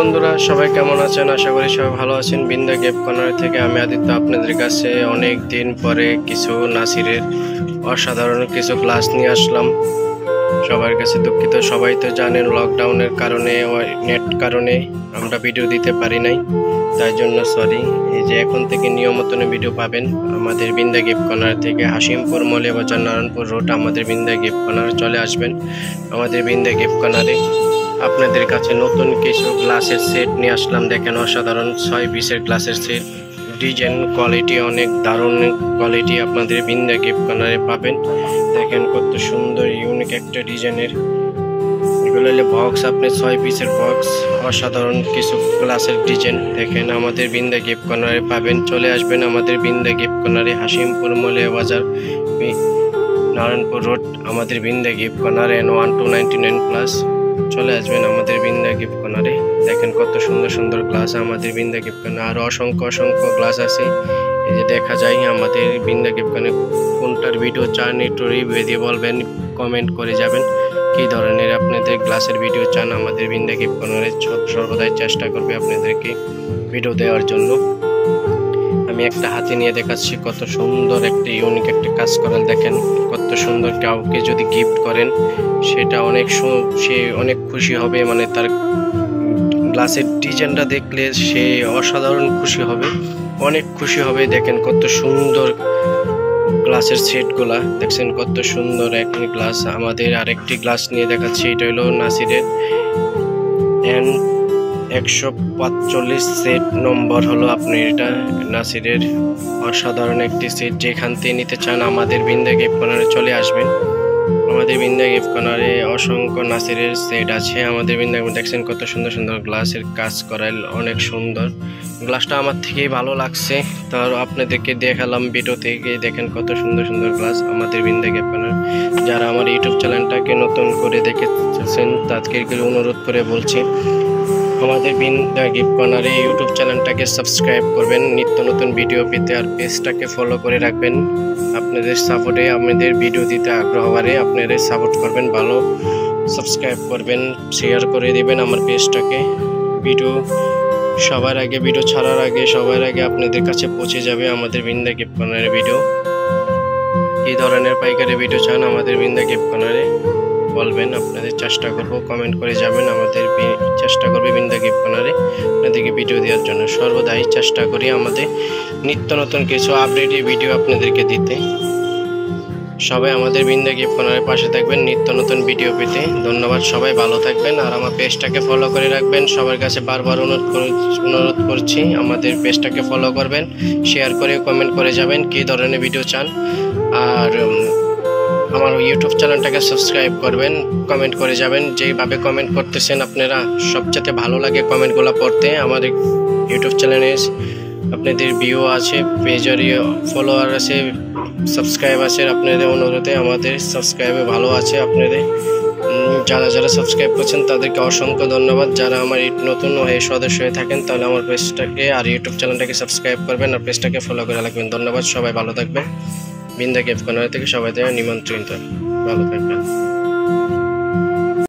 বন্ধুরা, সবাই কেমন আছেন? আশা করি সবাই ভালো আছেন। বিন্দা গেপ কর্নার থেকে আমি আদিত্য আপনাদের কাছে অনেক দিন পরে কিছু নাসিরের অসাধারণ কিছু ক্লাস নিয়ে আসলাম। সবার কাছে দুঃখিত, সবাই তো জানেন লকডাউনের কারণে নেট কারণে আমরা ভিডিও দিতে পারি নাই, তাই জন্য সরি। এই যে এখন থেকে নিয়মিত ভিডিও পাবেন আমাদের বিন্দা গিফট কর্নার থেকে। হাসিমপুর মৌলভীবাজার নারায়ণপুর রোড আমাদের বিন্দা গিফট কর্নার চলে আসবেন। আমাদের বিন্দা গিফট কর্নারে আপনাদের কাছে নতুন কিছু গ্লাসের সেট নিয়ে আসলাম। দেখেন অসাধারণ 6 পিসের গ্লাসের সেট, ডিজাইন কোয়ালিটি অনেক দারুণ কোয়ালিটি আপনাদের বিন্দা গিফট কর্নারে পাবেন। দেখেন কত সুন্দর ইউনিক একটা ডিজাইনের এগুলো হলে বক্স, আপনি 6 পিসের বক্স, অসাধারণ কিছু গ্লাসের ডিজাইন দেখেন আমাদের বিন্দা গিফট কর্নারে পাবেন। চলে আসবেন আমাদের বিন্দা গিফট কর্নারে, হাসিমপুর মৌলভীবাজার নারায়ণপুর রোড আমাদের বিন্দা গিফট কর্নার N1299+। চলে আসবেন আমাদের বিন্দা গিফট কর্নারে। দেখেন কত সুন্দর সুন্দর গ্লাস আমাদের বিন্দা গিফট কর্নার, আরও অসংখ্য গ্লাস আছে। এই যে দেখা যায় আমাদের বিন্দা গিফট কর্নারে কোনটার ভিডিও চান একটু রিভিউ দিয়ে বলবেন, কমেন্ট করে যাবেন কী ধরনের আপনাদের গ্লাসের ভিডিও চান। আমাদের বিন্দা গিফট কর্নারে সর্বদাই চেষ্টা করবে আপনাদেরকে ভিডিও দেওয়ার জন্য। আমি একটা হাতে নিয়ে দেখাচ্ছি কত সুন্দর একটা ইউনিক একটা কাজ করাল। দেখেন কত সুন্দর, কাউকে যদি গিফট করেন সেটা সে অনেক খুশি হবে, মানে তার গ্লাসের ডিজাইনটা দেখলে সে অসাধারণ খুশি হবে, অনেক খুশি হবে। দেখেন কত সুন্দর গ্লাসের সেটগুলা, দেখছেন কত সুন্দর একটা গ্লাস। আমাদের আরেকটি গ্লাস নিয়ে দেখাচ্ছি, এটা হলো নাসিরের N145 সেট নম্বর হলো আপনি এটা নাসিরের অসাধারণ একটি সেট। যেখান থেকে নিতে চান আমাদের বিন্দা গিফট কর্নারে চলে আসবেন। আমাদের বিন্দা গিফট কর্নারে অসংখ্য নাসিরের সেট আছে। আমাদের বিন্দা দেখছেন কত সুন্দর সুন্দর গ্লাসের কাজ করাল, অনেক সুন্দর। গ্লাসটা আমার থেকেই ভালো লাগছে, তার আপনাদেরকে দেখালাম ভিডিও থেকে। দেখেন কত সুন্দর সুন্দর গ্লাস আমাদের বিন্দা গিফট কর্নার। যারা আমার ইউটিউব চ্যানেলটাকে নতুন করে দেখেছেন তাদেরকে অনুরোধ করে বলছি আমাদের বিন্দা গিফট কর্নারে ইউটিউব চ্যানেলটাকে সাবস্ক্রাইব করবেন নিত্য নতুন ভিডিও পেতে, আর পেজটাকে ফলো করে রাখবেন। আপনাদের সাপোর্টে আমাদের ভিডিও দিতে আগ্রহ বাড়ে, আপনাদের সাপোর্ট করবেন, ভালো সাবস্ক্রাইব করবেন, শেয়ার করে দিবেন আমার পেজটাকে। ভিডিও সবার আগে, ভিডিও ছাড়ার আগে সবার আগে আপনাদের কাছে পৌঁছে যাবে আমাদের বিন্দা গিফট কর্নারের ভিডিও। কী ধরনের পাইকারি ভিডিও চান আমাদের বিন্দা গিফট কর্নারে বলবেন, আপনাদের চেষ্টা করব, কমেন্ট করে যাবেন। আমাদের চেষ্টা করবে বিন্দা গিফট কর্নারে আপনাদেরকে ভিডিও দেওয়ার জন্য। সর্বদাই চেষ্টা করি আমাদের নিত্য নতুন কিছু আপডেটের ভিডিও আপনাদেরকে দিতে। সবাই আমাদের বিন্দা গিফট কর্নারের পাশে থাকবেন নিত্য নতুন ভিডিও পেতে। ধন্যবাদ, সবাই ভালো থাকবেন, আর আমার পেজটাকে ফলো করে রাখবেন। সবার কাছে বারবার অনুরোধ করছি আমাদের পেজটাকে ফলো করবেন, শেয়ার করে কমেন্ট করে যাবেন কী ধরনের ভিডিও চান। আর আমার ইউটিউব চ্যানেলটাকে সাবস্ক্রাইব করবেন, কমেন্ট করে যাবেন। যেইভাবে কমেন্ট করতেছেন আপনারা, সবচেয়ে ভালো লাগে কমেন্টগুলো পড়তে। আমার ইউটিউব চ্যানেলে আপনাদের ভিউ আছে, পেজের ফলোয়ার আছে, সাবস্ক্রাইব আছে। আপনাদের অনুরোধে আমাদের সাবস্ক্রাইবে ভালো আছে আপনাদের। যারা সাবস্ক্রাইব করছেন তাদেরকে অসংখ্য ধন্যবাদ। যারা আমার নতুন হয়ে সদস্য হয়ে থাকেন তাহলে আমার পেজটাকে আর ইউটিউব চ্যানেলটাকে সাবস্ক্রাইব করবেন আর পেজটাকে ফলো করে রাখবেন। ধন্যবাদ, সবাই ভালো থাকবেন। বিন্দা গিফট কর্নার থেকে সবাই নিমন্ত্রিত, ভালো থাকবেন।